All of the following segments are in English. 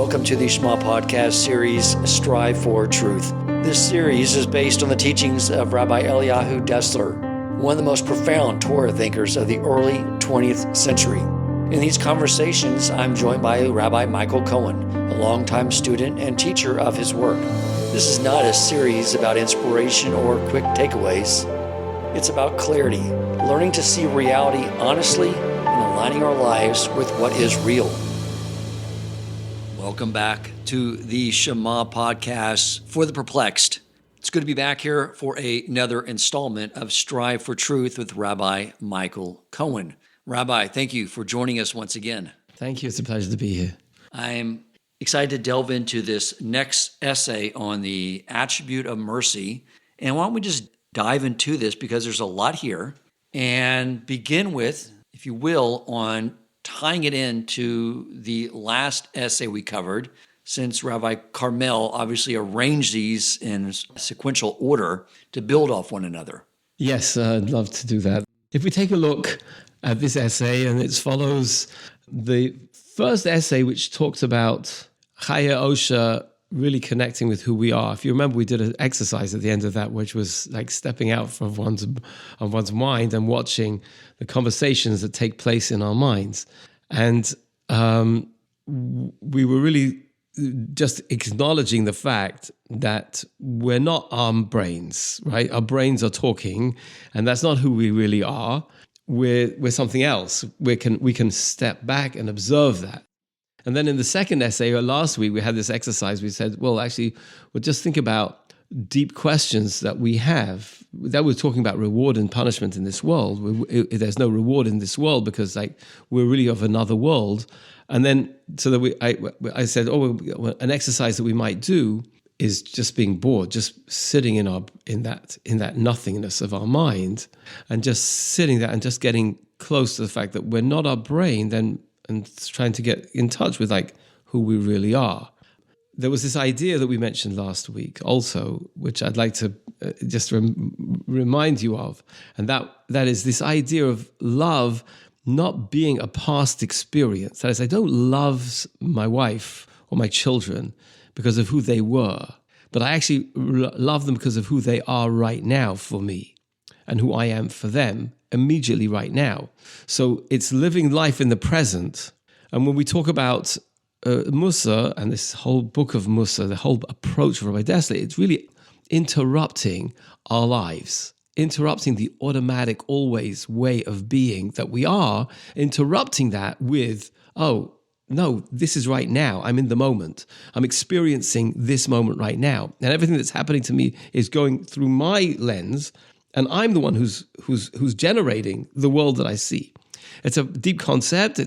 welcome to the Shema podcast series, Strive for Truth. This series is based on the teachings of Rabbi Dessler, one of the most profound Torah thinkers of the early 20th century. In these conversations, I'm joined by Rabbi Michael Cohen, a longtime student and teacher of his work. This is not a series about inspiration or quick takeaways. It's about clarity, learning to see reality honestly and aligning our lives with what is real. Welcome back to the Shema podcast for the perplexed. It's good to be back here for another installment of Strive for Truth with Rabbi Michael Cohen. Rabbi, thank you for joining us once again. Thank you. It's a pleasure to be here. I'm excited to delve into this next essay on the attribute of mercy. And why don't we just dive into this, because there's a lot here, and begin with, if you will, on tying it into the last essay we covered, since Rabbi Carmel obviously arranged these in sequential order to build off one another. Yes, I'd love to do that. If we take a look at this essay, and it follows the first essay, which talks about Chaya Osha really connecting with who we are. If you remember, we did an exercise at the end of that, which was like stepping out from one's mind and watching the conversations that take place in our minds. And we were really just acknowledging the fact that we're not our brains, right? Our brains are talking, and that's not who we really are. We're something else. We can step back and observe that. And then in the second essay, or last week, we had this exercise. We said, well, actually, we'll just think about deep questions that we have. That we're talking about reward and punishment in this world. There's no reward in this world because we're really of another world. And then so that I said, an exercise that we might do is just being bored, just sitting in that nothingness of our mind, and just sitting there and just getting close to the fact that we're not our brain, and trying to get in touch with who we really are. There was this idea that we mentioned last week also, which I'd like to just remind you of, and that is this idea of love not being a past experience. That is, I don't love my wife or my children because of who they were, but I actually love them because of who they are right now for me and who I am for them immediately right now. So it's living life in the present. And when we talk about Musa and this whole book of Musa, the whole approach of Rabbi Dessler, it's really interrupting our lives, interrupting the automatic, always way of being that we are, interrupting that with, oh, no, this is right now. I'm in the moment. I'm experiencing this moment right now. And everything that's happening to me is going through my lens, and I'm the one who's generating the world that I see. It's a deep concept.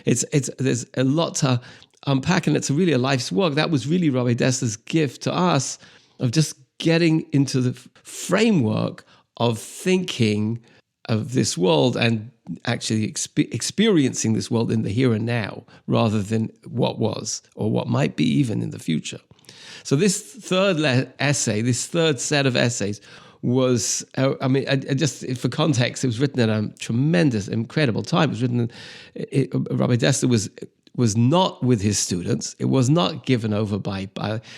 There's a lot to unpack, and it's really a life's work. That was really Rabbi Dessler's gift to us, of just getting into the framework of thinking of this world and actually experiencing this world in the here and now, rather than what was or what might be even in the future. So this third essay, this third set of essays, was, just for context, it was written at a tremendous, incredible time. It was written, Rabbi Dessler was not with his students. It was not given over by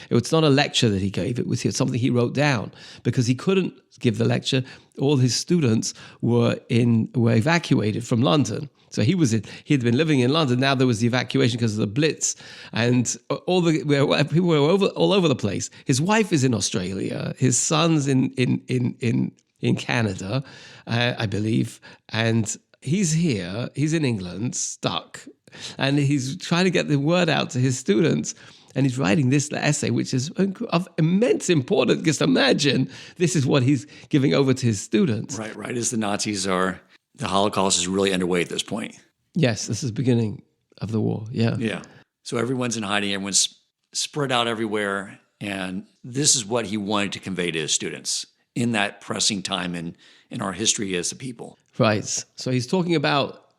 it's not a lecture that he gave. It was something he wrote down, because he couldn't give the lecture. All his students were evacuated from London. So he'd been living in London. Now there was the evacuation because of the Blitz, and people were all over the place. His wife is in Australia. His son's in Canada, I believe, and he's here. He's in England, stuck, and he's trying to get the word out to his students. And he's writing this essay, which is of immense importance. Just imagine this is what he's giving over to his students. Right. As the Holocaust is really underway at this point. Yes, this is the beginning of the war. Yeah. Yeah. So everyone's in hiding. Everyone's spread out everywhere. And this is what he wanted to convey to his students in that pressing time in our history as a people. Right. So he's talking about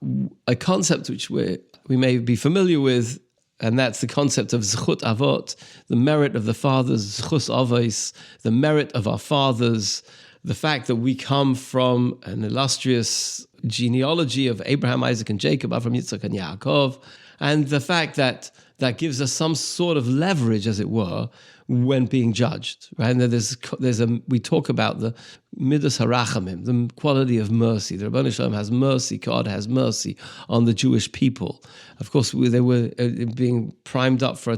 a concept which we may be familiar with, and that's the concept of zchut avot, the merit of the fathers, zchus avos, the merit of our fathers, the fact that we come from an illustrious genealogy of Abraham, Isaac, and Jacob, Avraham, Yitzchak, and Yaakov, and the fact that that gives us some sort of leverage, as it were, when being judged, right? And we talk about the midas harachamim, the quality of mercy. The Rabbanu Shalom has mercy. God has mercy on the Jewish people. Of course, they were being primed up for a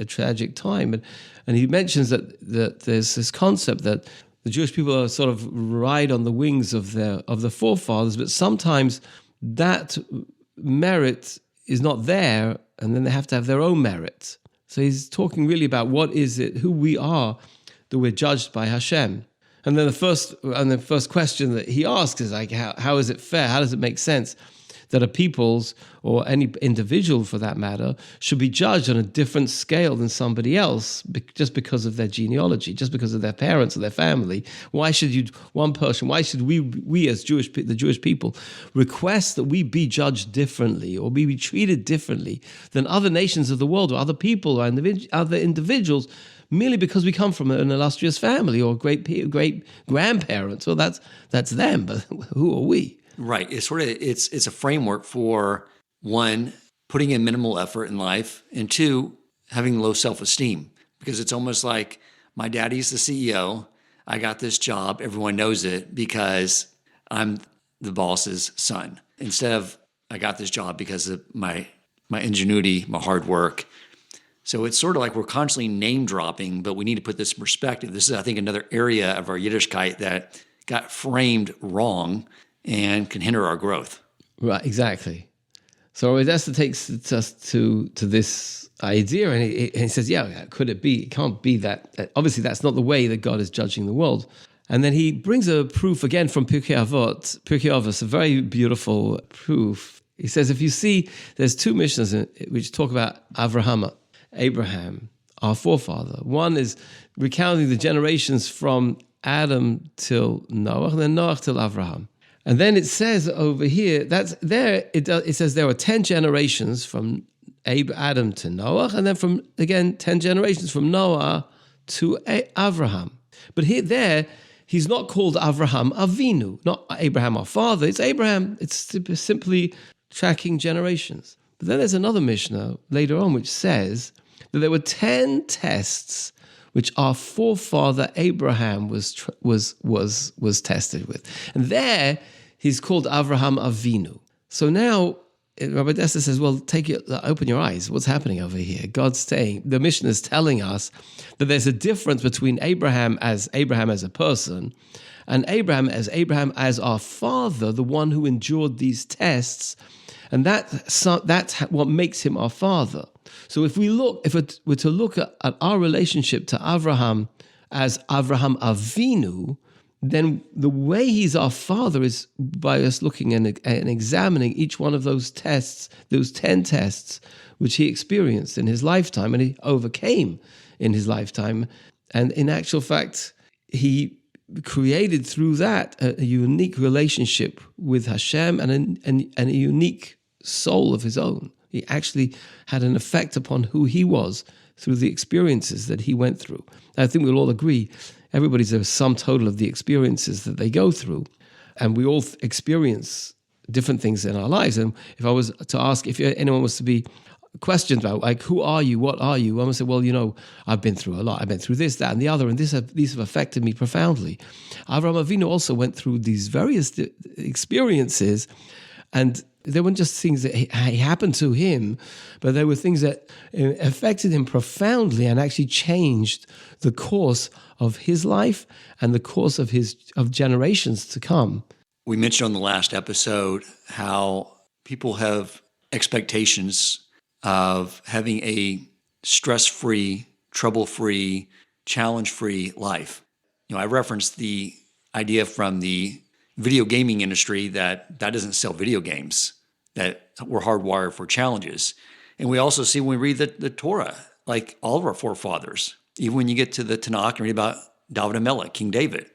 tragic time, and he mentions that there's this concept that the Jewish people are sort of ride on the wings of the forefathers, but sometimes that merit is not there, and then they have to have their own merit. So he's talking really about what is it, who we are, that we're judged by Hashem. And then the first question that he asks is like, how is it fair? How does it make sense that a people's, or any individual for that matter, should be judged on a different scale than somebody else just because of their genealogy, just because of their parents or their family? Why should we as the Jewish people request that we be judged differently or be treated differently than other nations of the world or other people or other individuals merely because we come from an illustrious family or great grandparents? Well, that's them, but who are we? Right. It's a framework for, one, putting in minimal effort in life, and two, having low self-esteem. Because it's almost like, my daddy's the CEO, I got this job, everyone knows it because I'm the boss's son. Instead of, I got this job because of my ingenuity, my hard work. So it's sort of like we're constantly name dropping, but we need to put this in perspective. This is, I think, another area of our Yiddishkeit that got framed wrong and can hinder our growth. Right, exactly. So Rav Dessler takes us to this idea, and he says, yeah, could it be? It can't be that. Obviously, that's not the way that God is judging the world. And then he brings a proof again from Pirkei Avos, a very beautiful proof. He says, if you see, there's two Mishnahs which talk about Abraham, our forefather. One is recounting the generations from Adam till Noah, and then Noah till Abraham. And then it says over here, it says there were 10 generations from Adam to Noah, and then 10 generations from Noah to Abraham. But he's not called Avraham Avinu, not Abraham our father. It's Abraham. It's simply tracking generations. But then there's another Mishnah later on which says that there were 10 tests which our forefather Abraham was tested with. And there, he's called Avraham Avinu. So now, Rabbi Dessler says, well, open your eyes. What's happening over here? God's saying, the mission is telling us that there's a difference between Abraham as a person and Abraham as our father, the one who endured these tests. And that's what makes him our father. So if we're to look at our relationship to Avraham as Avraham Avinu, then the way he's our father is by us looking and examining each one of those tests, those 10 tests, which he experienced in his lifetime and he overcame in his lifetime. And in actual fact, he created through that a unique relationship with Hashem and a unique soul of his own. He actually had an effect upon who he was through the experiences that he went through. I think we'll all agree, everybody's a sum total of the experiences that they go through. And we all experience different things in our lives. And if I was to ask, if anyone was to be questioned about, like, who are you, what are you? I would say, well, I've been through a lot. I've been through this, that, and the other, and these have affected me profoundly. Avraham Avinu also went through these various experiences, and there weren't just things that happened to him, but there were things that affected him profoundly and actually changed the course of his life and the course of generations to come. We mentioned on the last episode how people have expectations of having a stress-free, trouble-free, challenge-free life. I referenced the idea from the video gaming industry that doesn't sell video games, that we're hardwired for challenges. And we also see when we read the Torah, like all of our forefathers, even when you get to the Tanakh and read about David HaMelech, King David,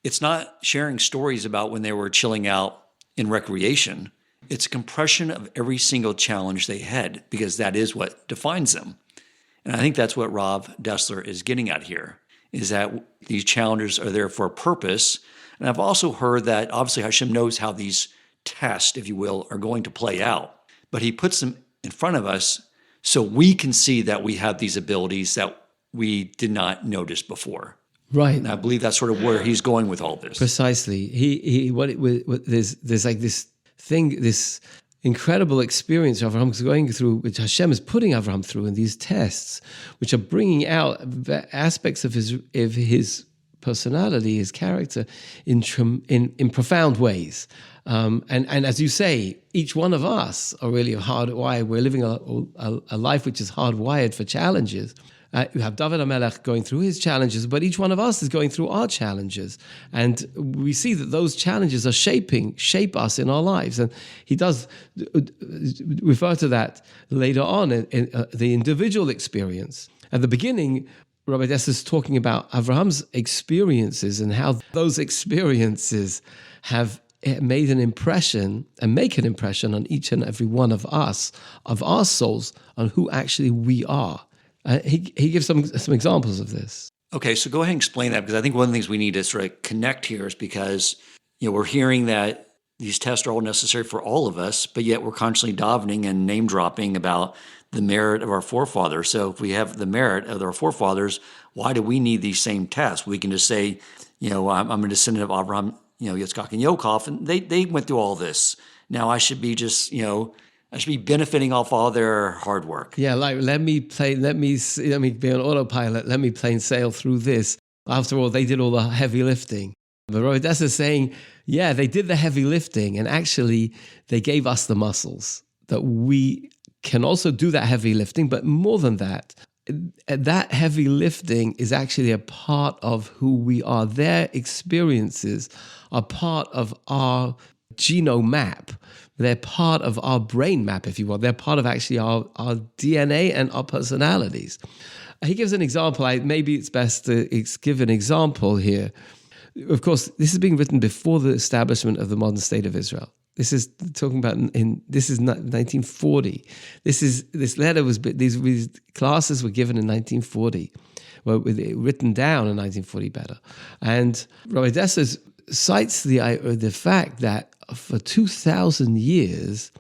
it's not sharing stories about when they were chilling out in recreation. It's a compression of every single challenge they had, because that is what defines them. And I think that's what Rav Dessler is getting at here, is that these challenges are there for a purpose. And I've also heard that obviously Hashem knows how these tests, if you will, are going to play out. But he puts them in front of us so we can see that we have these abilities that we did not notice before. Right. And I believe that's sort of where he's going with all this. Precisely. There's like this thing, this incredible experience Avraham's going through, which Hashem is putting Avraham through in these tests, which are bringing out aspects of his personality, his character, in profound ways. And as you say, each one of us are really hardwired. We're living a life which is hardwired for challenges. You have David HaMelech going through his challenges, but each one of us is going through our challenges. And we see that those challenges are shape us in our lives. And he does refer to that later on in the individual experience. At the beginning, Rabbi Dessler is talking about Avraham's experiences and how those experiences have made an impression and make an impression on each and every one of us, of our souls, on who actually we are. He gives some examples of this. Okay, so go ahead and explain that, because I think one of the things we need to sort of connect here is because we're hearing that these tests are all necessary for all of us, but yet we're constantly davening and name dropping about the merit of our forefathers. So if we have the merit of our forefathers, why do we need these same tests? We can just say, I'm a descendant of Abraham, Yitzchak and Yaakov, and they went through all this. Now I should be just, I should be benefiting off all their hard work. Yeah, like let me be on autopilot. Let me plain sail through this. After all, they did all the heavy lifting. But Rabbi Dessler is saying, yeah, they did the heavy lifting, and actually they gave us the muscles that we can also do that heavy lifting. But more than that, that heavy lifting is actually a part of who we are. Their experiences are part of our genome map. They're part of our brain map, if you will. They're part of actually our DNA and our personalities. He gives an example. Maybe it's best to give an example here. Of course, this is being written before the establishment of the modern state of Israel. This is talking about this is 1940. These classes were given in 1940. Well, written down in 1940 better. And Rabbi Dessler cites the fact that for 2,000 years,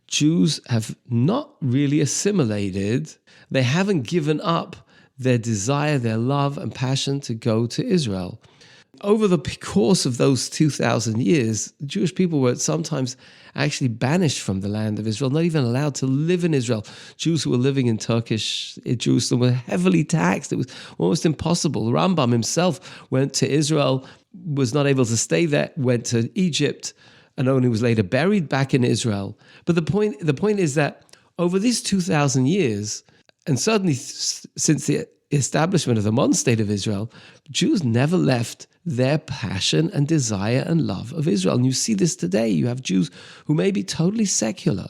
Jews have not really assimilated. They haven't given up their desire, their love and passion to go to Israel. Over the course of those 2,000 years, Jewish people were sometimes actually banished from the land of Israel, not even allowed to live in Israel. Jews who were living in Turkish Jerusalem were heavily taxed. It was almost impossible. Rambam himself went to Israel, was not able to stay there, went to Egypt, and only was later buried back in Israel. But the point is that over these 2,000 years, and certainly since the establishment of the modern state of Israel, Jews never left their passion and desire and love of Israel. And you see this today. You have Jews who may be totally secular,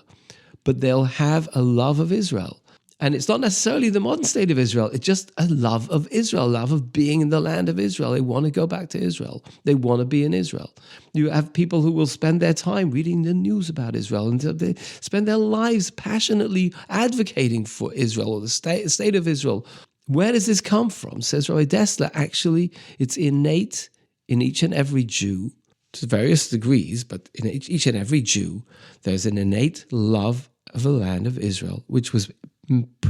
but they'll have a love of Israel. And it's not necessarily the modern state of Israel. It's just a love of Israel, love of being in the land of Israel. They want to go back to Israel. They want to be in Israel. You have people who will spend their time reading the news about Israel, and they spend their lives passionately advocating for Israel or the state of Israel. Where does this come from? Says Rabbi Dessler, actually, it's innate in each and every Jew, to various degrees, but in each and every Jew, there's an innate love of the land of Israel, which was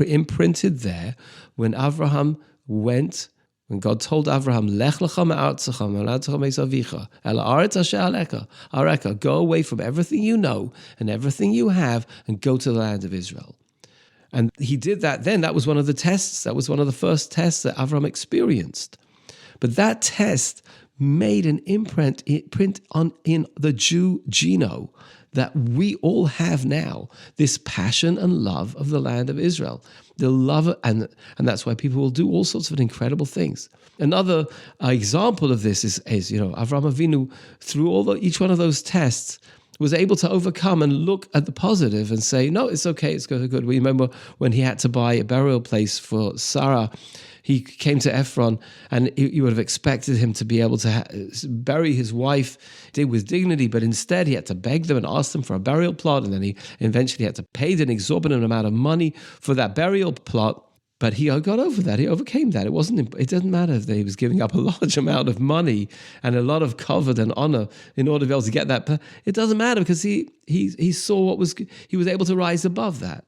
imprinted there when Avraham went, when God told Avraham, Lech lecha me'artzecha me'aladzecha me'esavicha, el haaretz asher areka, go away from everything you know and everything you have and go to the land of Israel. And he did that then. That was one of the tests. That was one of the first tests that Avraham experienced. But that test made an imprint in the Jew genome that we all have now, this passion and love of the land of Israel. The love, and that's why people will do all sorts of incredible things. Another example of this is Avraham Avinu, through each one of those tests, was able to overcome and look at the positive and say, no, it's okay, it's good. We remember when he had to buy a burial place for Sarah, he came to Ephron, and you would have expected him to be able to bury his wife with dignity, but instead he had to beg them and ask them for a burial plot, and then he eventually had to pay an exorbitant amount of money for that burial plot. But he got over that. He overcame that. It doesn't matter if he was giving up a large amount of money and a lot of covet and honor in order to be able to get that. It doesn't matter because he saw he was able to rise above that.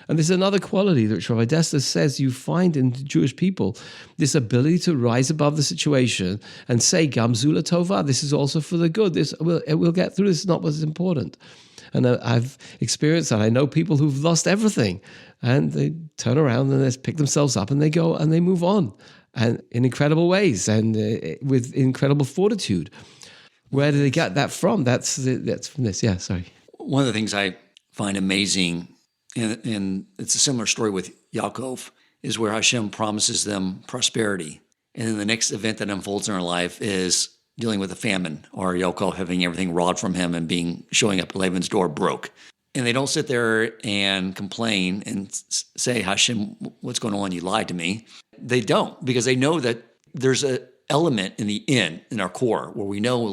And this is another quality that Rabbi Dessler says you find in Jewish people, this ability to rise above the situation and say, Gam Zula Tova, this is also for the good. We'll get through. This is not what's important. And I've experienced that. I know people who've lost everything and they turn around and they pick themselves up and they go and they move on and in incredible ways and with incredible fortitude. Where did they get that from? That's from this. Yeah, sorry. One of the things I find amazing, and it's a similar story with Yaakov, is where Hashem promises them prosperity. And then the next event that unfolds in our life is dealing with a famine, or Yaakov having everything robbed from him and showing up at Laban's door broke. And they don't sit there and complain and say, Hashem, what's going on? You lied to me. They don't, because they know that there's an element in the end, in our core, where we know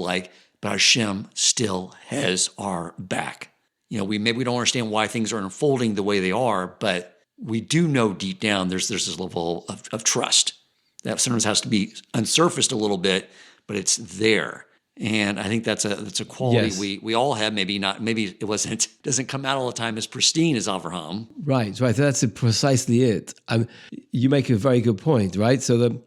but Hashem still has our back. Maybe we don't understand why things are unfolding the way they are, but we do know deep down there's this level of trust that sometimes has to be unsurfaced a little bit, but it's there. And I think that's a quality we all have. Maybe it doesn't come out all the time as pristine as Avraham. Right. That's precisely it. You make a very good point, right? So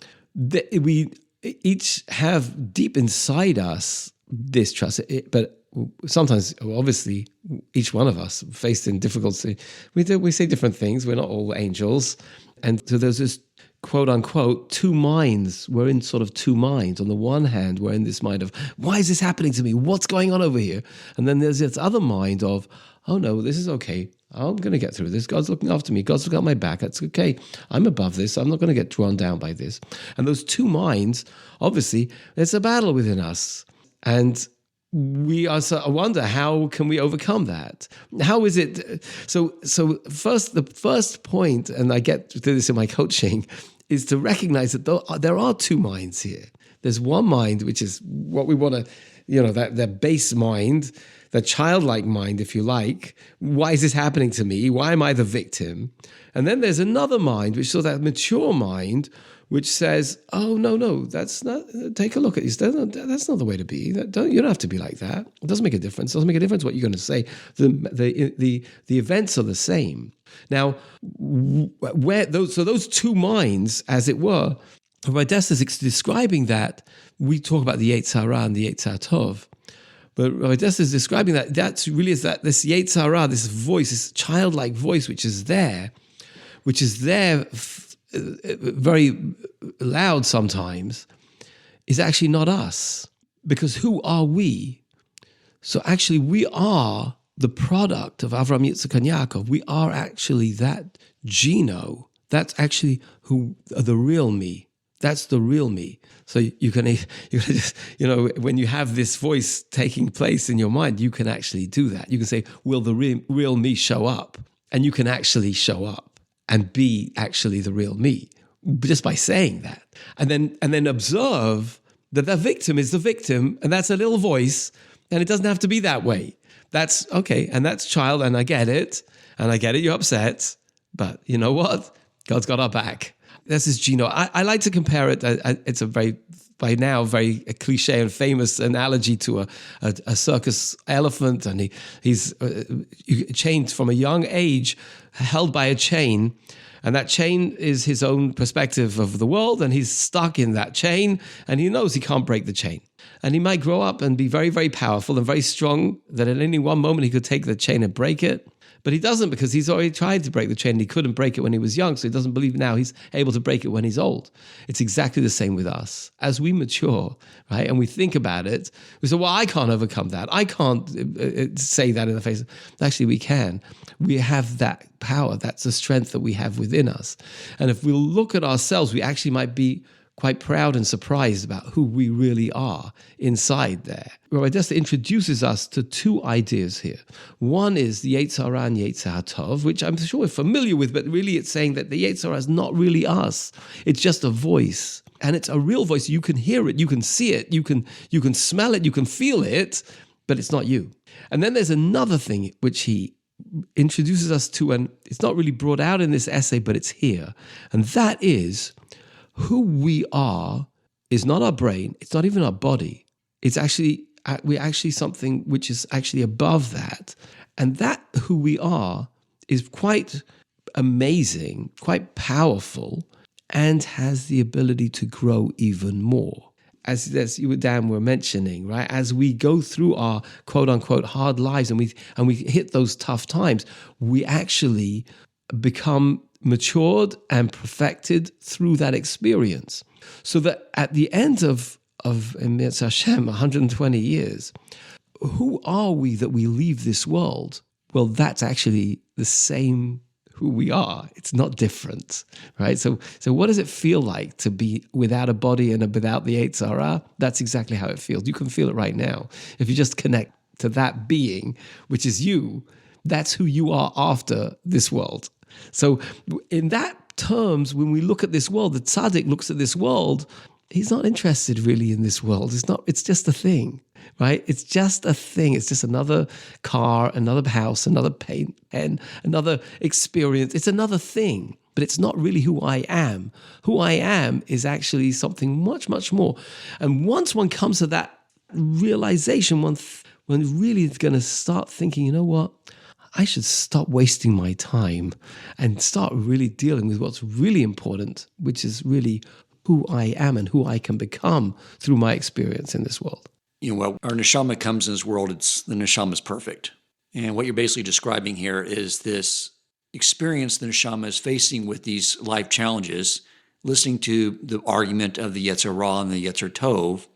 we each have deep inside us this trust, but sometimes, obviously, each one of us faced in difficulty, we say different things. We're not all angels, and so there's this quote unquote two minds. We're in sort of two minds. On the one hand, we're in this mind of, why is this happening to me? What's going on over here? And then there's this other mind of, oh no, this is okay. I'm going to get through this. God's looking after me. God's got my back. That's okay. I'm above this. I'm not going to get drawn down by this. And those two minds, obviously, there's a battle within us. And I wonder, how can we overcome that? How is it? So the first point, and I get to this in my coaching, is to recognize that there are two minds here. There's one mind, which is what we want to, that base mind, the childlike mind, if you like. Why is this happening to me? Why am I the victim? And then there's another mind, which is that mature mind, which says, oh, no, that's not, take a look at this. That's not the way to be. You don't have to be like that. It doesn't make a difference. It doesn't make a difference what you're going to say. The events are the same. Now, those two minds, as it were, Rabbi Dessler is describing that. We talk about the Yetzer Hara and the Yetzer Tov. But Rabbi Dessler is describing that this Yetzer Hara, this voice, this childlike voice, which is there very loud sometimes, is actually not us. Because who are we? So actually we are the product of Avraham, Yitzchak, and Yaakov. We are actually that geno. That's actually the real me. That's the real me. So you can just, when you have this voice taking place in your mind, you can actually do that. You can say, will the real me show up? And you can actually show up and be actually the real me, just by saying that. And then observe that the victim is the victim, and that's a little voice, and it doesn't have to be that way. That's okay, and that's child, and I get it, you're upset, but you know what? God's got our back. This is Gino. I like to compare it, it's a very cliche and famous analogy to a circus elephant, and he's chained from a young age, held by a chain, and that chain is his own perspective of the world, and he's stuck in that chain, and he knows he can't break the chain. And he might grow up and be very, very powerful and very strong, that at any one moment he could take the chain and break it. But he doesn't, because he's already tried to break the chain and he couldn't break it when he was young, so he doesn't believe now he's able to break it when he's old. It's exactly the same with us. As we mature, right, and we think about it, we say, well, I can't overcome that. I can't say that in the face. Actually, we can. We have that power. That's the strength that we have within us. And if we look at ourselves, we actually might be quite proud and surprised about who we really are inside there. Rabbi Dessler introduces us to two ideas here. One is the Yetzer Hara and Yetzer Tov, which I'm sure we're familiar with, but really it's saying that the Yetzer Hara is not really us. It's just a voice. And it's a real voice. You can hear it, you can see it, you can smell it, you can feel it, but it's not you. And then there's another thing which he introduces us to, and it's not really brought out in this essay, but it's here. And that is, who we are is not our brain. It's not even our body. It's actually, we're actually something which is actually above that. And that who we are is quite amazing, quite powerful, and has the ability to grow even more. As you and Dan were mentioning, right? As we go through our quote unquote hard lives and we hit those tough times, we actually become matured and perfected through that experience. So that at the end of Mitzvah Hashem, 120 years, who are we that we leave this world? Well, that's actually the same who we are. It's not different, right? So what does it feel like to be without a body and without the Yetzer Hara? That's exactly how it feels. You can feel it right now. If you just connect to that being, which is you, that's who you are after this world. So in that terms, when we look at this world, the tzaddik looks at this world, he's not interested really in this world. It's just a thing, right? It's just a thing. It's just another car, another house, another paint pen, another experience. It's another thing, but it's not really who I am. Who I am is actually something much, much more. And once one comes to that realization, one really is going to start thinking, you know what? I should stop wasting my time and start really dealing with what's really important, which is really who I am and who I can become through my experience in this world. You know, when our neshama comes in this world, the neshama is perfect. And what you're basically describing here is this experience the neshama is facing with these life challenges, listening to the argument of the Yetzer Hara and the Yetzer Tov,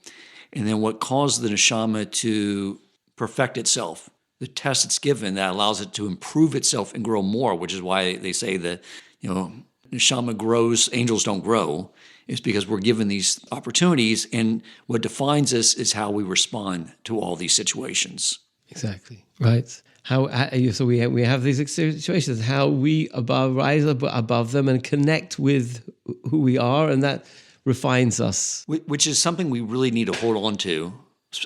and then what caused the neshama to perfect itself. The test it's given that allows it to improve itself and grow more, which is why they say that, you know, neshama grows, angels don't grow, is because we're given these opportunities, and what defines us is how we respond to all these situations. Exactly, right? So we have these situations, how we rise above them and connect with who we are, and that refines us. Which is something we really need to hold on to.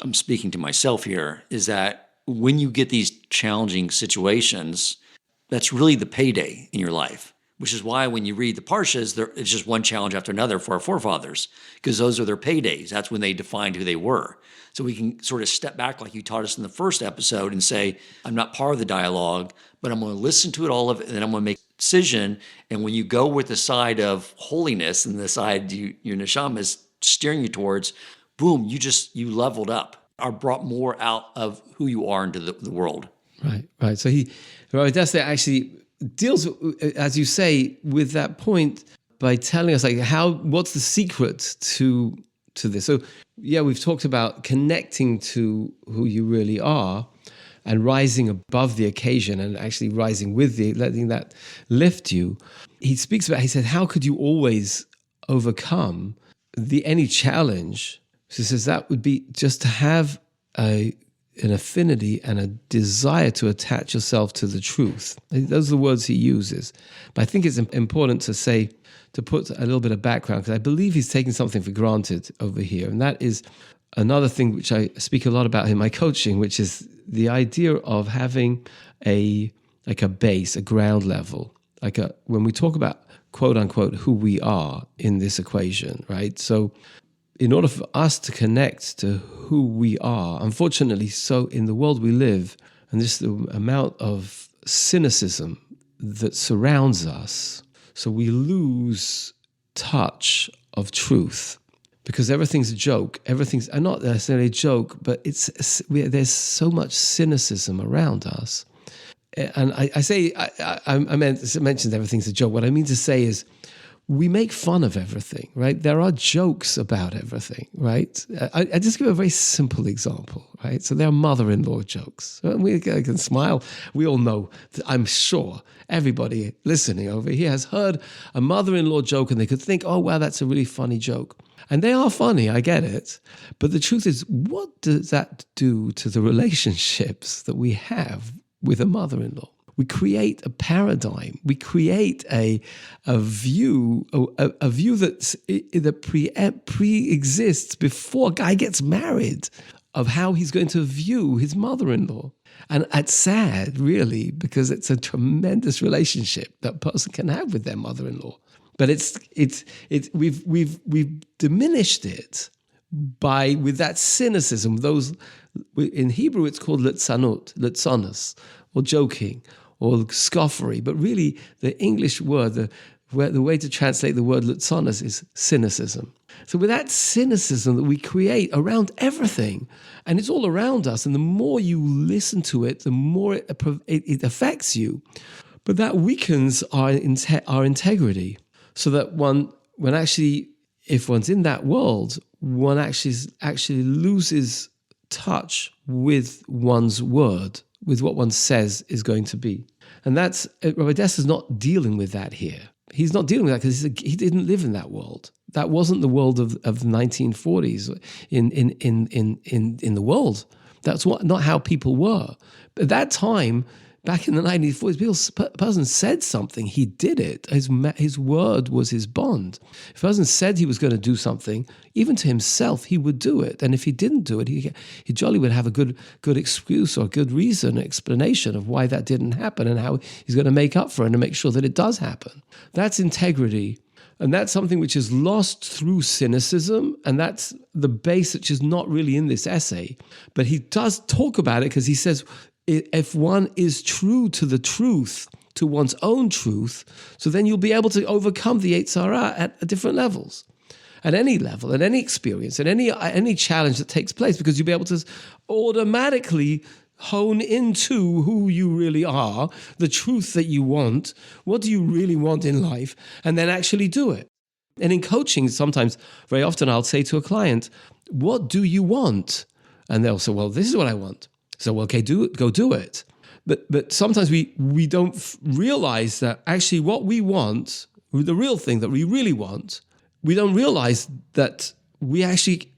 I'm speaking to myself here, is that when you get these challenging situations, that's really the payday in your life, which is why when you read the Parshas, it's just one challenge after another for our forefathers, because those are their paydays. That's when they defined who they were. So we can sort of step back like you taught us in the first episode and say, I'm not part of the dialogue, but I'm going to listen to it all of it, and then I'm going to make a decision. And when you go with the side of holiness and the side your neshama is steering you towards, boom, you leveled up, or brought more out of who you are into the world. Right. So Rav Dessler actually deals, as you say, with that point by telling us what's the secret to this. So yeah, we've talked about connecting to who you really are and rising above the occasion and actually rising with letting that lift you. He said, how could you always overcome any challenge? So he says that would be just to have an affinity and a desire to attach yourself to the truth. Those are the words he uses. But I think it's important to put a little bit of background, because I believe he's taking something for granted over here. And that is another thing which I speak a lot about in my coaching, which is the idea of having a base, a ground level. When we talk about quote unquote who we are in this equation, right? So in order for us to connect to who we are, unfortunately, so in the world we live, and just the amount of cynicism that surrounds us, so we lose touch of truth, because everything's a joke. Everything's not necessarily a joke, but there's so much cynicism around us. And I mentioned everything's a joke. What I mean to say is, we make fun of everything, right? There are jokes about everything, right? I just give a very simple example, right? So there are mother-in-law jokes. We can smile. We all know, I'm sure everybody listening over here has heard a mother-in-law joke, and they could think, oh, wow, that's a really funny joke. And they are funny, I get it. But the truth is, what does that do to the relationships that we have with a mother-in-law? We create a paradigm. We create a view that pre-exists before a guy gets married, of how he's going to view his mother-in-law. And it's sad, really, because it's a tremendous relationship that a person can have with their mother-in-law. But we've diminished it with that cynicism. Those in Hebrew it's called litzanus, or joking, or scoffery. But really, the English word, the way to translate the word litzanus is cynicism. So with that cynicism that we create around everything, and it's all around us, and the more you listen to it, the more it affects you. But that weakens our integrity, so that if one's in that world, one actually loses touch with one's word, with what one says is going to be. And that's Rabbi Dessler's not dealing with that here. He's not dealing with that because he didn't live in that world. That wasn't the world of the 1940s in the world. That's not how people were. But at that time, back in the 1940s, a person said something, he did it. His word was his bond. If a person said he was going to do something, even to himself, he would do it. And if he didn't do it, he jolly would have a good excuse or a good reason, explanation of why that didn't happen and how he's going to make up for it and make sure that it does happen. That's integrity. And that's something which is lost through cynicism, and that's the base which is not really in this essay. But he does talk about it because he says, if one is true to the truth, to one's own truth, so then you'll be able to overcome the Yetzer Hara at different levels, at any level, at any experience, at any challenge that takes place, because you'll be able to automatically hone into who you really are, the truth that you want, what do you really want in life, and then actually do it. And in coaching, very often I'll say to a client, what do you want? And they'll say, well, this is what I want. So, okay, go do it. But sometimes we don't realize that actually what we want, the real thing that we really want, we don't realize that we actually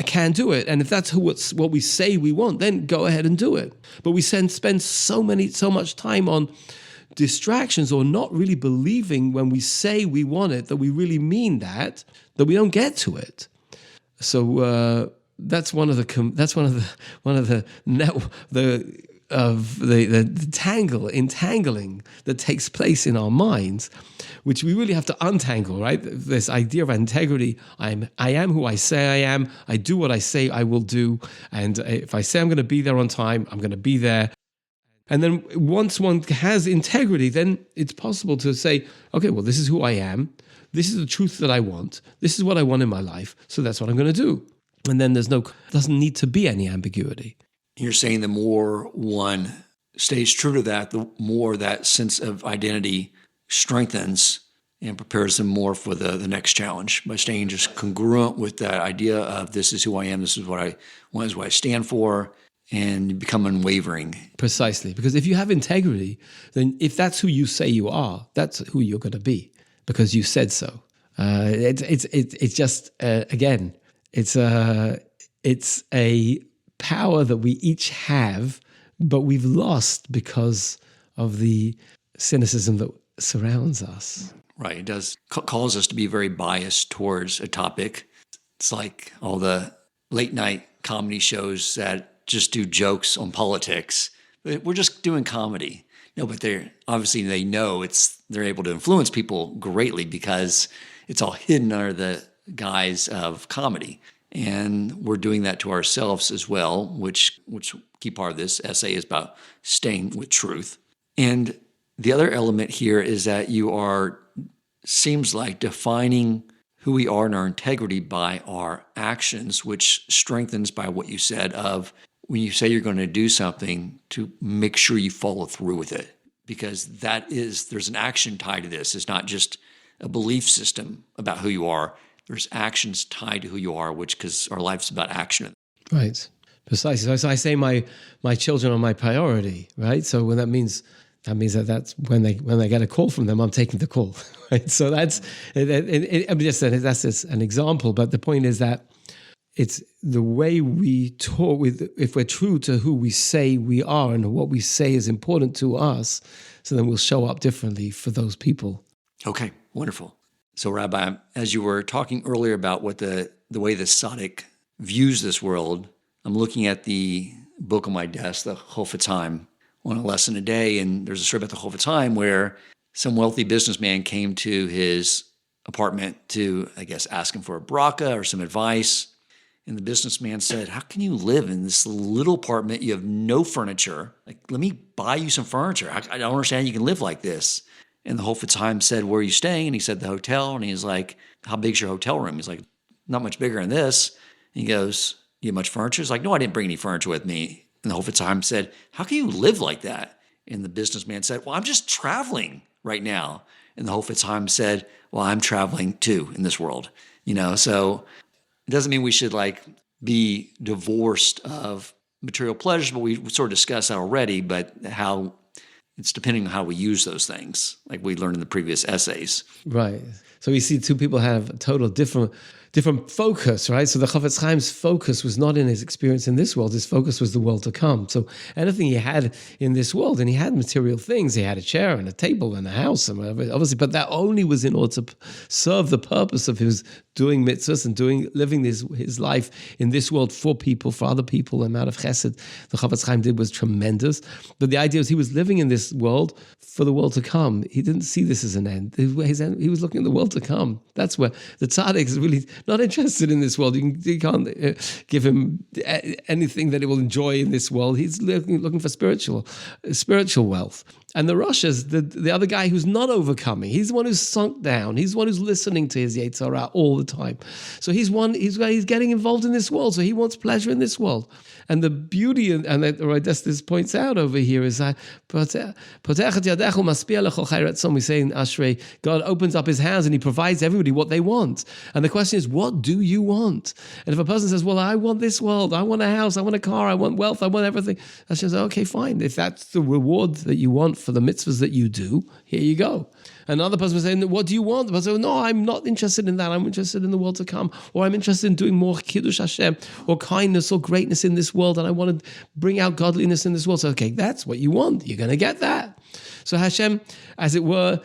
can do it. And if that's what we say we want, then go ahead and do it. But we spend so much time on distractions, or not really believing when we say we want it that we really mean that we don't get to it. So that's one of the entangling that takes place in our minds, which we really have to untangle, right? This idea of integrity. I am who I say I am. I do what I say I will do. And if I say I'm going to be there on time, I'm going to be there. And then once one has integrity, then it's possible to say, okay, well, this is who I am. This is the truth that I want. This is what I want in my life. So that's what I'm going to do. And then doesn't need to be any ambiguity. You're saying the more one stays true to that, the more that sense of identity strengthens and prepares them more for the next challenge by staying just congruent with that idea of this is who I am, this is what I want, this is what I stand for, and become unwavering. Precisely. Because if you have integrity, then if that's who you say you are, that's who you're going to be because you said so. It's just, again, it's a power that we each have, but we've lost because of the cynicism that surrounds us. Right. It does cause us to be very biased towards a topic. It's like all the late night comedy shows that just do jokes on politics. We're just doing comedy. No, but they know they're able to influence people greatly because it's all hidden under the guise of comedy. And we're doing that to ourselves as well, which key part of this essay is about staying with truth. And the other element here is that seems like defining who we are and our integrity by our actions, which strengthens by what you said of when you say you're going to do something, to make sure you follow through with it. Because there's an action tied to this. It's not just a belief system about who you are. There's actions tied to who you are, because our life's about action. Right. Precisely. So I say my children are my priority, right? So when that means that's when they get a call from them, I'm taking the call, right? So that's just an example. But the point is that it's the way we talk if we're true to who we say we are and what we say is important to us, so then we'll show up differently for those people. Okay, wonderful. So Rabbi, as you were talking earlier about what the way the Tzaddik views this world, I'm looking at the book on my desk, the Chofetz Chaim, on a lesson a day. And there's a story about the Chofetz Chaim where some wealthy businessman came to his apartment to, I guess, ask him for a bracha or some advice. And the businessman said, how can you live in this little apartment? You have no furniture. Like, let me buy you some furniture. I don't understand how you can live like this. And the Chofetz Chaim said, where are you staying? And he said, the hotel. And he's like, how big's your hotel room? He's like, not much bigger than this. And he goes, you have much furniture? He's like, no, I didn't bring any furniture with me. And the Chofetz Chaim said, how can you live like that? And the businessman said, well, I'm just traveling right now. And the Chofetz Chaim said, well, I'm traveling too in this world. So it doesn't mean we should be divorced of material pleasures, but we sort of discussed that already, but how it's depending on how we use those things, like we learned in the previous essays. Right. So we see two people have a total different focus, right? So the Chofetz Chaim's focus was not in his experience in this world. His focus was the world to come. So anything he had in this world, and he had material things. He had a chair and a table and a house, and whatever, obviously, but that only was in order to serve the purpose of his doing mitzvahs and living his life in this world for people, for other people. The amount of chesed the Chofetz Chaim did was tremendous. But the idea was he was living in this world for the world to come. He didn't see this as an end. He was looking at the world to come. That's where the tzaddik is really not interested in this world. You can't give him anything that he will enjoy in this world. He's looking for spiritual wealth. And the Rosh, the other guy who's not overcoming, he's the one who's sunk down. He's the one who's listening to his Yetzer Hara all the time. So he's getting involved in this world. So he wants pleasure in this world. And the beauty, and Rav Dessler points out over here, is that we say in Ashrei, God opens up his hands and he provides everybody what they want. And the question is, what do you want? And if a person says, well, I want this world, I want a house, I want a car, I want wealth, I want everything, Hashem says, okay, fine. If that's the reward that you want for the mitzvahs that you do, here you go. Another person was saying, what do you want? The person said, no, I'm not interested in that. I'm interested in the world to come. Or I'm interested in doing more Kiddush Hashem or kindness or greatness in this world. And I want to bring out godliness in this world. So, okay, that's what you want. You're going to get that. So Hashem, as it were,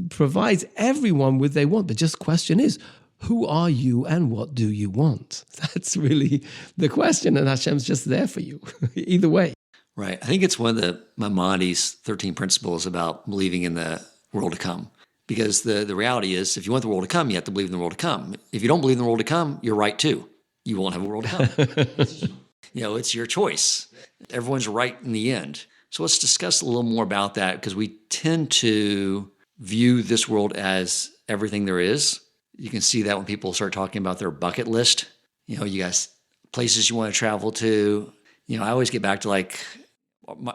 provides everyone with what they want. But just the question is, who are you and what do you want? That's really the question. And Hashem's just there for you, either way. Right. I think it's one of Maimonides' 13 principles about believing in the world to come. Because the reality is, if you want the world to come, you have to believe in the world to come. If you don't believe in the world to come, you're right too. You won't have a world to come. It's your choice. Everyone's right in the end. So let's discuss a little more about that, because we tend to view this world as everything there is. You can see that when people start talking about their bucket list. You guys, places you want to travel to. I always get back to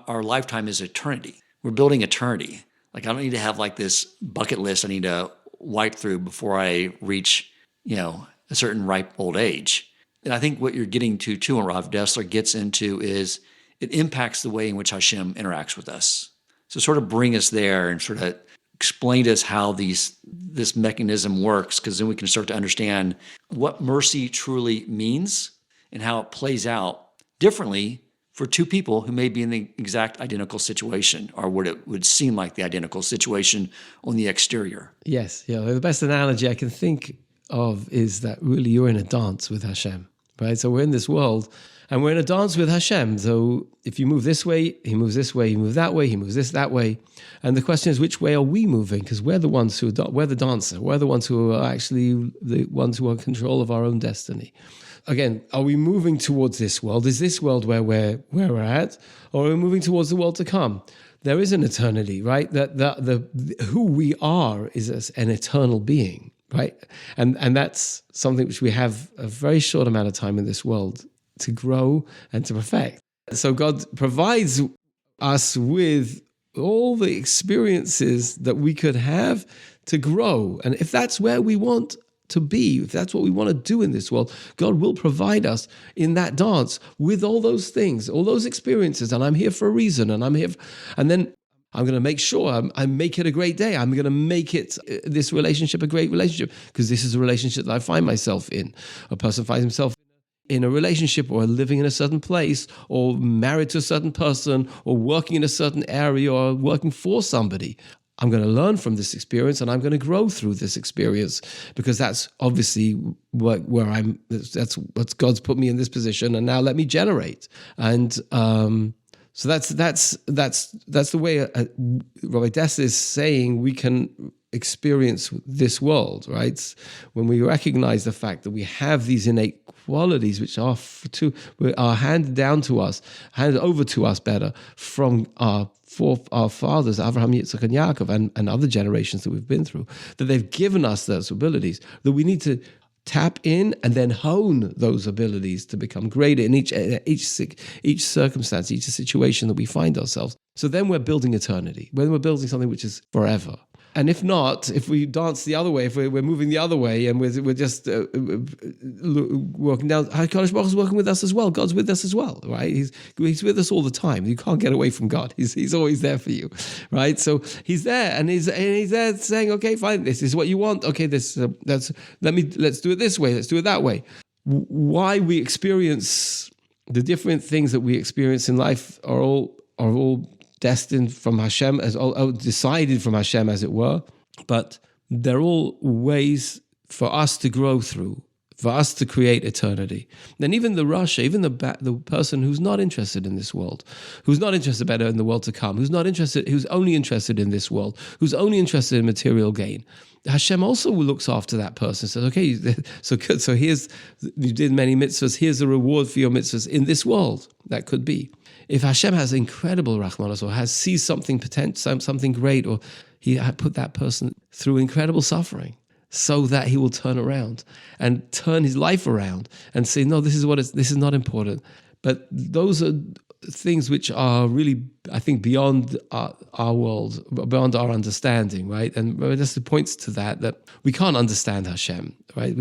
our lifetime is eternity. We're building eternity. I don't need to have this bucket list I need to wipe through before I reach, a certain ripe old age. And I think what you're getting to too, and Rav Dessler gets into, is it impacts the way in which Hashem interacts with us. So sort of bring us there and sort of explain to us how this mechanism works, because then we can start to understand what mercy truly means and how it plays out differently for two people who may be in the exact identical situation, or what it would seem like the identical situation on the exterior. Yes, the best analogy I can think of is that really you're in a dance with Hashem, right? So we're in this world and we're in a dance with Hashem. So if you move this way, he moves this way, you move that way, he moves that way. And the question is, which way are we moving? Because we're the ones we're the dancer. We're the ones who are actually the ones who are in control of our own destiny. Again, are we moving towards this world? Is this world where we're at? Or are we moving towards the world to come? There is an eternity, right? That who we are is an eternal being, right? And that's something which we have a very short amount of time in this world to grow and to perfect. So God provides us with all the experiences that we could have to grow. And if that's where we want to be, if that's what we want to do in this world, God will provide us in that dance with all those things, all those experiences. And I'm here for a reason. And and then I'm going to make sure I make it a great day. I'm going to make this relationship a great relationship, because this is a relationship that I find myself in. A person finds himself in a relationship, or living in a certain place, or married to a certain person, or working in a certain area, or working for somebody. I'm going to learn from this experience and I'm going to grow through this experience, because that's obviously where I'm. That's what God's put me in this position, and now let me generate. And so that's the way Rabbi Dessler is saying we can experience this world, right? When we recognize the fact that we have these innate qualities which are handed down to us, handed over to us better from our fathers, Abraham, Yitzchak, and Yaakov, and other generations that we've been through, that they've given us those abilities, that we need to tap in and then hone those abilities to become greater in each circumstance, each situation that we find ourselves. So then we're building eternity. When we're building something which is forever. And if not, if we dance the other way, if we're moving the other way, and we're just working down, HaKadosh Baruch Hu is working with us as well. God's with us as well, right? He's with us all the time. You can't get away from God. He's always there for you, right? So he's there, and he's there saying, okay, fine, this is what you want. Okay, let's do it this way. Let's do it that way. Why we experience the different things that we experience in life are all destined from Hashem, decided from Hashem, as it were, but they're all ways for us to grow through, for us to create eternity. Then even the Rasha, even the person who's not interested in this world, who's not interested better in the world to come, who's only interested in this world, who's only interested in material gain, Hashem also looks after that person. Says, okay, so good. So you did many mitzvahs. Here's a reward for your mitzvahs in this world. That could be. If Hashem has incredible rachmanos, or sees something great, or he had put that person through incredible suffering, so that he will turn around and turn his life around and say, no, this is not important. But those are things which are really, I think, beyond our world, beyond our understanding, right? And just points to that we can't understand Hashem, right?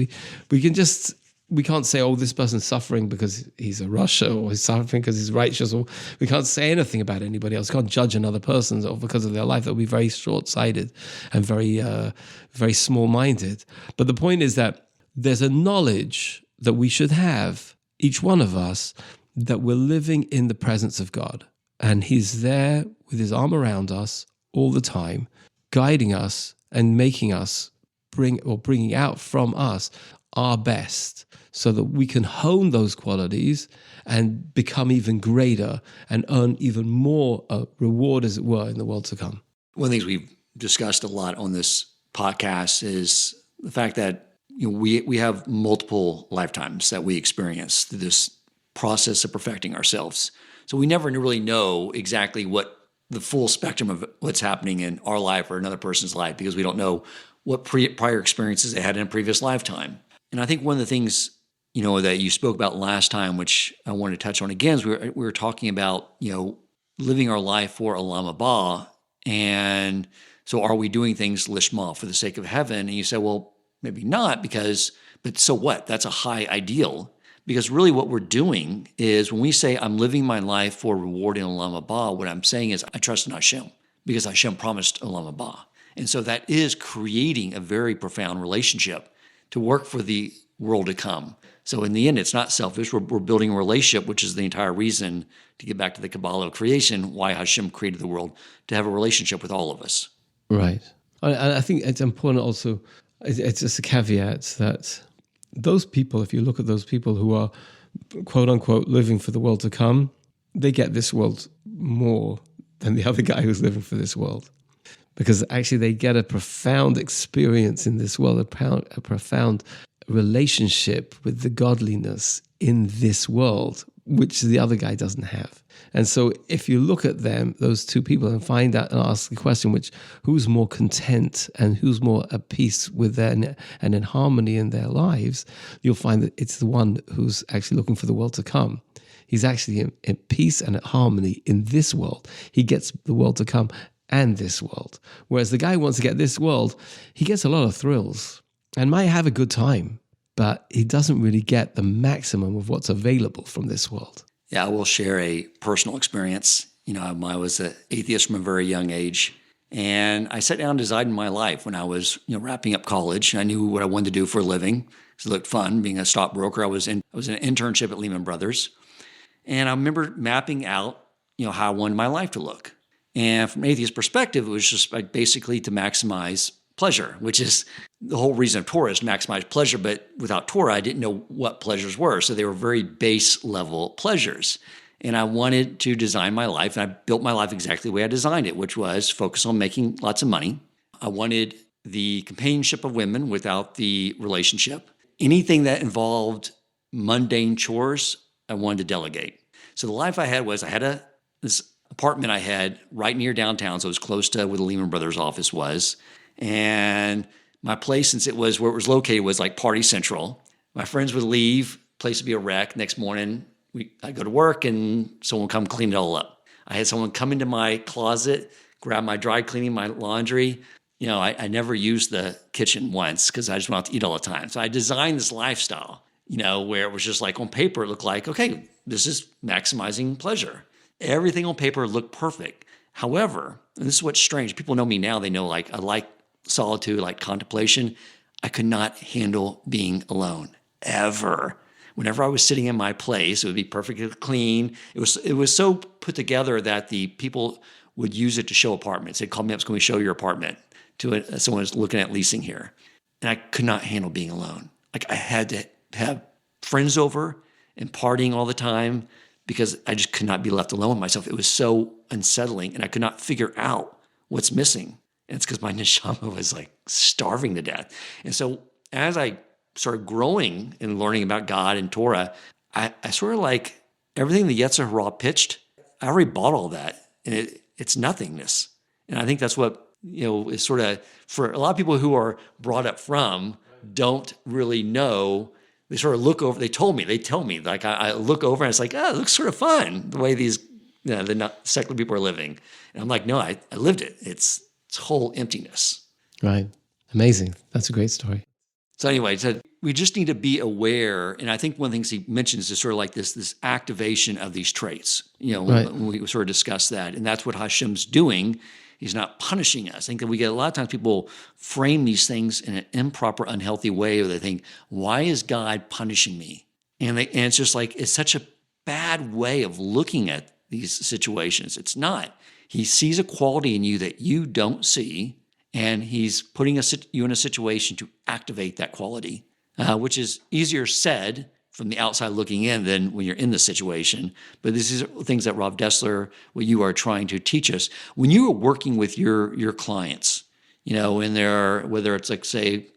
We can't say, oh, this person's suffering because he's a Rasha, or he's suffering because he's righteous, or we can't say anything about anybody else. We can't judge another person or because of their life. That would be very short-sighted and very, very small-minded. But the point is that there's a knowledge that we should have, each one of us, that we're living in the presence of God. And he's there with his arm around us all the time, guiding us and making us bringing out from us our best, so that we can hone those qualities and become even greater and earn even more reward, as it were, in the world to come. One of the things we've discussed a lot on this podcast is the fact that we have multiple lifetimes that we experience through this process of perfecting ourselves. So we never really know exactly what the full spectrum of what's happening in our life or another person's life, because we don't know what prior experiences they had in a previous lifetime. And I think one of the things, that you spoke about last time, which I wanted to touch on again, is we were talking about, living our life for Olam Haba. And so are we doing things lishma, for the sake of heaven? And you say, well, maybe not, but so what? That's a high ideal. Because really what we're doing is, when we say I'm living my life for reward in Olam Haba, what I'm saying is I trust in Hashem, because Hashem promised Olam Haba. And so that is creating a very profound relationship to work for the world to come. So in the end, it's not selfish. We're building a relationship, which is the entire reason, to get back to the Kabbalah of creation, why Hashem created the world, to have a relationship with all of us. Right. I think it's important also, it's just a caveat that those people, if you look at those people who are, quote unquote, living for the world to come, they get this world more than the other guy who's living for this world. Because actually they get a profound experience in this world, a profound relationship with the godliness in this world, which the other guy doesn't have. And so if you look at them, those two people, and find out and ask the question, who's more content and who's more at peace with and in harmony in their lives, you'll find that it's the one who's actually looking for the world to come. He's actually in peace and at harmony in this world. He gets the world to come and this world. Whereas the guy who wants to get this world, he gets a lot of thrills and might have a good time, but he doesn't really get the maximum of what's available from this world. Yeah, I will share a personal experience. I was an atheist from a very young age, and I sat down and decided in my life when I was, wrapping up college. I knew what I wanted to do for a living. It looked fun being a stockbroker. I was in an internship at Lehman Brothers, and I remember mapping out, how I wanted my life to look. And from an atheist perspective, it was just like basically to maximize pleasure, which is the whole reason of Torah is to maximize pleasure. But without Torah, I didn't know what pleasures were. So they were very base level pleasures. And I wanted to design my life, and I built my life exactly the way I designed it, which was focus on making lots of money. I wanted the companionship of women without the relationship. Anything that involved mundane chores, I wanted to delegate. So the life I had was I had this apartment I had right near downtown, so it was close to where the Lehman Brothers office was. And my place, since it was where it was located, was like party central. My friends would leave, place would be a wreck. Next morning, I'd go to work and someone would come clean it all up. I had someone come into my closet, grab my dry cleaning, my laundry. I never used the kitchen once because I just wanted to eat all the time. So I designed this lifestyle, where it was just like on paper, it looked like, okay, this is maximizing pleasure. Everything on paper looked perfect. However, and this is what's strange, people know me now, they know like I like solitude, like contemplation. I could not handle being alone, ever. Whenever I was sitting in my place, it would be perfectly clean. It was so put together that the people would use it to show apartments. They'd call me up, "Can we show your apartment?" to someone who's looking at leasing here. And I could not handle being alone. Like I had to have friends over and partying all the time because I just could not be left alone with myself. It was so unsettling, and I could not figure out what's missing. And it's because my neshama was like starving to death. And so as I started growing and learning about God and Torah, I sort of like everything the Yetzer Hara pitched, I already bought all that, and it's nothingness. And I think that's what, is sort of, for a lot of people who are brought up from, don't really know. They sort of look over, they tell me, like I look over and it's like, it looks sort of fun, the way these, the not secular people are living. And I'm like, no, I lived it. It's whole emptiness. Right. Amazing. That's a great story. So anyway, we just need to be aware. And I think one of the things he mentions is sort of like this activation of these traits. Right. When we sort of discuss that. And that's what Hashem's doing. He's not punishing us. I think that we get a lot of times people frame these things in an improper, unhealthy way, where they think, why is God punishing me? And it's just like, it's such a bad way of looking at these situations. It's not. He sees a quality in you that you don't see, and he's putting you in a situation to activate that quality, which is easier said from the outside looking in than when you're in the situation. But these are things that Rav Dessler, what you are trying to teach us. When you are working with your clients, whether it's like, say,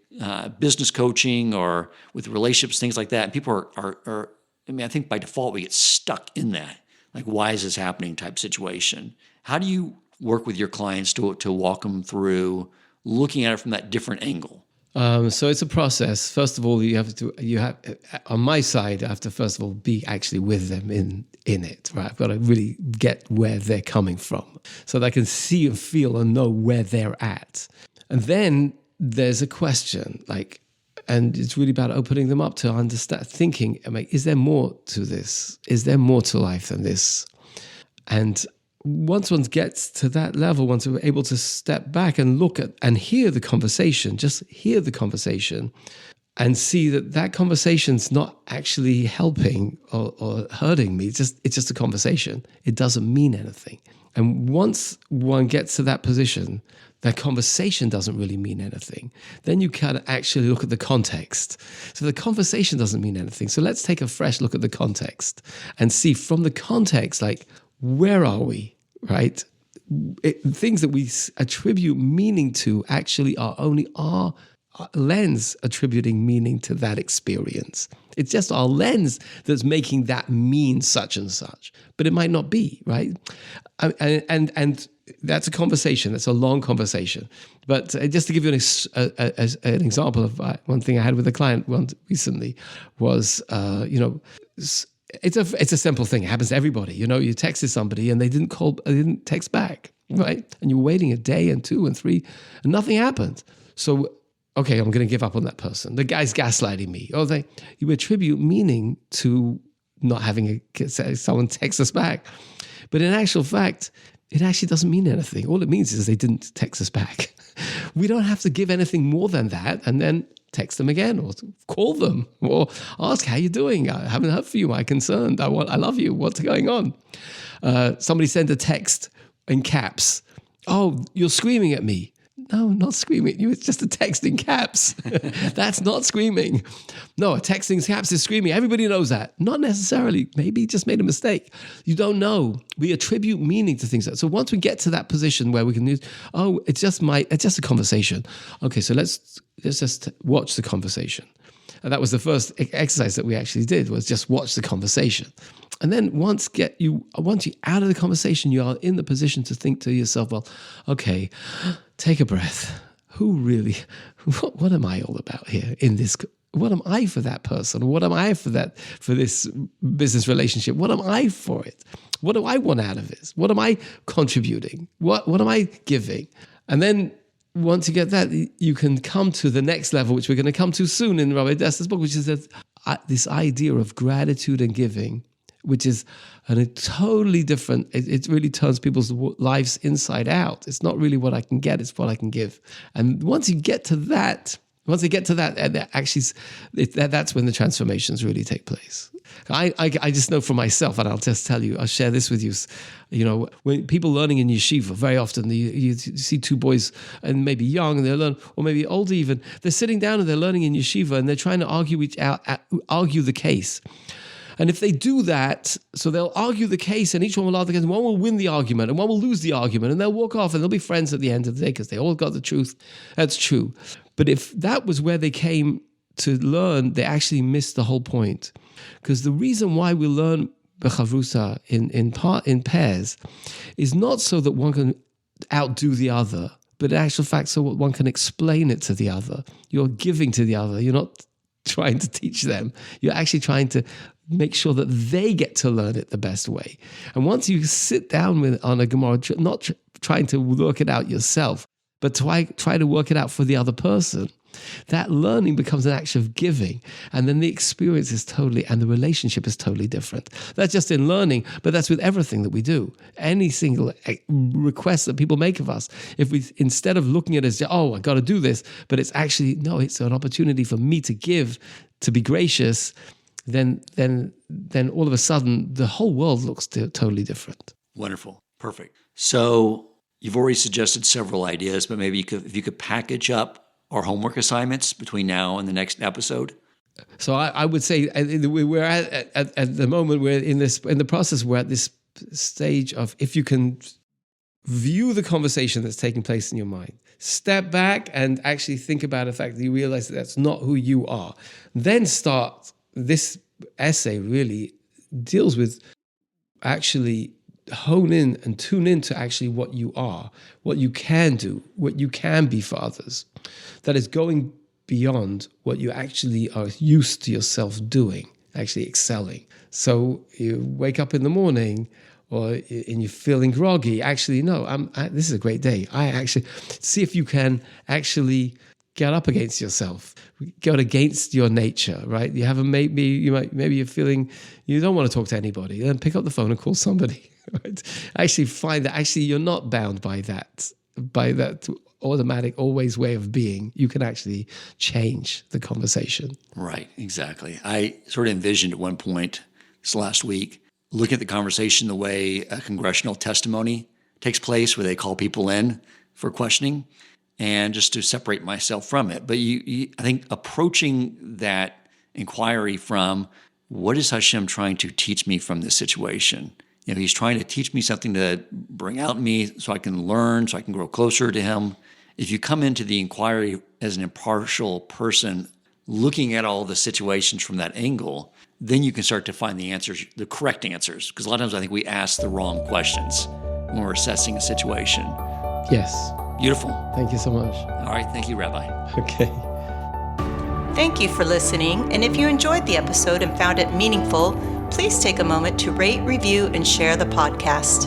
business coaching or with relationships, things like that, and people are I think by default we get stuck in that. Like, why is this happening type situation? How do you work with your clients to walk them through looking at it from that different angle? So it's a process. First of all, you have on my side, I have to first of all be actually with them in it, right? I've got to really get where they're coming from so that I can see and feel and know where they're at. And then there's a question, and it's really about opening them up to understand, thinking, is there more to this? Is there more to life than this? And once one gets to that level, once we're able to step back and look at and hear the conversation, just hear the conversation and see that conversation's not actually helping or hurting me. It's just a conversation. It doesn't mean anything. And once one gets to that position, that conversation doesn't really mean anything. Then you can actually look at the context. So the conversation doesn't mean anything. So let's take a fresh look at the context and see from the context, where are we, right? Things that we attribute meaning to actually are only our lens attributing meaning to that experience. It's just our lens that's making that mean such and such, but it might not be, right? And that's a conversation. That's a long conversation. But just to give you an example of one thing I had with a client recently was, it's a simple thing. It happens to everybody. You texted somebody and they didn't text back, right? And you're waiting a day and 2 and 3 and nothing happened. So, okay, I'm going to give up on that person. The guy's gaslighting me. You attribute meaning to not having someone text us back. But in actual fact, it actually doesn't mean anything. All it means is they didn't text us back. We don't have to give anything more than that and then text them again or call them or ask, how you doing? I haven't heard from you. I'm concerned. I love you. What's going on? Somebody sent a text in caps. Oh, you're screaming at me. No, not screaming at you. It's just a text in caps. That's not screaming. No, a text in caps is screaming. Everybody knows that. Not necessarily. Maybe you just made a mistake. You don't know. We attribute meaning to things. So once we get to that position where we can use, it's just a conversation. Okay, so let's just watch the conversation. And that was the first exercise that we actually did, was just watch the conversation. And then once you're out of the conversation, you are in the position to think to yourself, well, okay, take a breath. What am I all about here in this? What am I for that person? What am I for this business relationship? What am I for it? What do I want out of this? What am I contributing? What am I giving? And then once you get that, you can come to the next level, which we're going to come to soon in Rabbi Dessler's book, which is this idea of gratitude and giving, which is a totally different, it really turns people's lives inside out. It's not really what I can get, it's what I can give. And once they get to that, that's when the transformations really take place. I just know for myself, and I'll just tell you, I'll share this with you. You know, when people learning in yeshiva, very often you see two boys, and maybe young, and they learn, or maybe older even, they're sitting down and they're learning in yeshiva, and they're trying to argue the case. And if they do that, so they'll argue the case, and each one will argue the case, and one will win the argument, and one will lose the argument, and they'll walk off, and they'll be friends at the end of the day because they all got the truth. That's true. But if that was where they came to learn, they actually missed the whole point. Because the reason why we learn bechavrusa in pairs is not so that one can outdo the other, but in actual fact so one can explain it to the other. You're giving to the other. You're not trying to teach them. You're actually trying to make sure that they get to learn it the best way. And once you sit down on a Gemara, not trying to work it out yourself, but try to work it out for the other person, that learning becomes an act of giving. And then the experience is and the relationship is totally different. That's just in learning, but that's with everything that we do. Any single request that people make of us, if we, instead of looking at it as, I got to do this, but it's actually, no, it's an opportunity for me to give, to be gracious, then all of a sudden the whole world looks totally different. Wonderful. Perfect. So you've already suggested several ideas, but maybe if you could package up our homework assignments between now and the next episode. So I would say we're at the moment, we're in the process, we're at this stage of, if you can view the conversation that's taking place in your mind, step back and actually think about the fact that you realize that that's not who you are. Then start, this essay really deals with actually hone in and tune into actually what you are, what you can do, what you can be for others. That is going beyond what you actually are used to yourself doing, actually excelling. So you wake up in the morning and you're feeling groggy. Actually, no, this is a great day. I actually see if you can actually get up against yourself, go against your nature, right? You have maybe you're feeling you don't want to talk to anybody. Then pick up the phone and call somebody. Right? Actually find that actually you're not bound by that automatic always way of being. You can actually change the conversation. Right, exactly. I sort of envisioned at one point this last week, looking at the conversation the way a congressional testimony takes place, where they call people in for questioning, and just to separate myself from it. But I think approaching that inquiry from, what is Hashem trying to teach me from this situation? He's trying to teach me something to bring out in me so I can learn, so I can grow closer to him. If you come into the inquiry as an impartial person, looking at all the situations from that angle, then you can start to find the answers, the correct answers. Because a lot of times I think we ask the wrong questions when we're assessing a situation. Yes. Beautiful. Thank you so much. All right. Thank you, Rabbi. Okay. Thank you for listening. And if you enjoyed the episode and found it meaningful, please take a moment to rate, review, and share the podcast.